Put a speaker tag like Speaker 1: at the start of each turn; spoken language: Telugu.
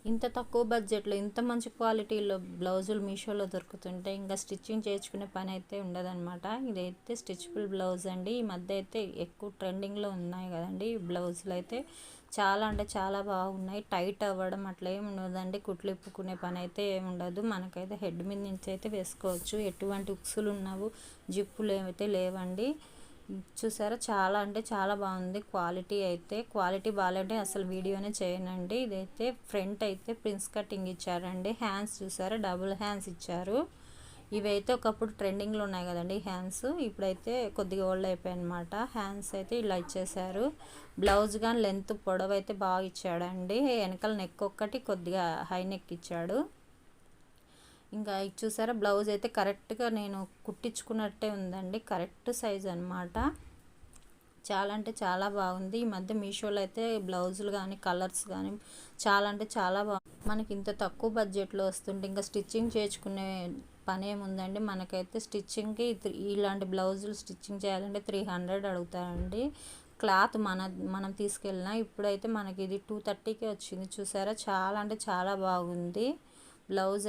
Speaker 1: ఇంత తక్కువ బడ్జెట్లో ఇంత మంచి క్వాలిటీలో బ్లౌజులు మీషోలో దొరుకుతుంటే ఇంకా స్టిచ్చింగ్ చేయించుకునే పని అయితే ఉండదన్నమాట. ఇదైతే స్టిచ్బుల్ బ్లౌజ్ అండి. ఈ మధ్య అయితే ఎక్కువ ట్రెండింగ్లో ఉన్నాయి కదండి ఈ బ్లౌజులు అయితే. చాలా అంటే చాలా బాగున్నాయి. టైట్ అవ్వడం అట్లా ఏమి ఉండదండి. కుట్లు ఇప్పుకునే పని అయితే ఏమి ఉండదు. మనకైతే హెడ్ మీద నుంచి అయితే వేసుకోవచ్చు. ఎటువంటి ఉక్సులు ఉన్నావు, జిప్పులు ఏమైతే లేవండి. చూసారా, చాలా అంటే చాలా బాగుంది. క్వాలిటీ బాగాలంటే అసలు వీడియోనే చేయనండి. ఇదైతే ఫ్రంట్ అయితే ప్రిన్స్ కటింగ్ ఇచ్చారండి. హ్యాండ్స్ చూసారా, డబుల్ హ్యాండ్స్ ఇచ్చారు. ఇవైతే ఒకప్పుడు ట్రెండింగ్లో ఉన్నాయి కదండి హ్యాండ్స్. ఇప్పుడైతే కొద్దిగా ఓల్డ్ అయిపోయాయి అనమాట. హ్యాండ్స్ అయితే ఇలా ఇచ్చేసారు. బ్లౌజ్ కానీ లెంత్ పొడవు అయితే బాగా ఇచ్చాడండి. వెనకాల నెక్ ఒక్కటి కొద్దిగా హై నెక్ ఇచ్చాడు. ఇంకా ఇది చూసారా, బ్లౌజ్ అయితే కరెక్ట్గా నేను కుట్టించుకున్నట్టే ఉందండి. కరెక్ట్ సైజ్ అనమాట. చాలా అంటే చాలా బాగుంది. ఈ మధ్య మీషోలో అయితే బ్లౌజులు కానీ కలర్స్ కానీ చాలా అంటే చాలా బాగుంది. మనకి ఇంత తక్కువ బడ్జెట్లో వస్తుంటే ఇంకా స్టిచ్చింగ్ చేయించుకునే పని ఏముందండి. మనకైతే స్టిచ్చింగ్కి ఇలాంటి బ్లౌజులు స్టిచ్చింగ్ చేయాలంటే 300 అడుగుతారండి. క్లాత్ మనం తీసుకెళ్ళినా. ఇప్పుడైతే మనకి ఇది 230కే వచ్చింది. చూసారా, చాలా అంటే చాలా బాగుంది బ్లౌజ్.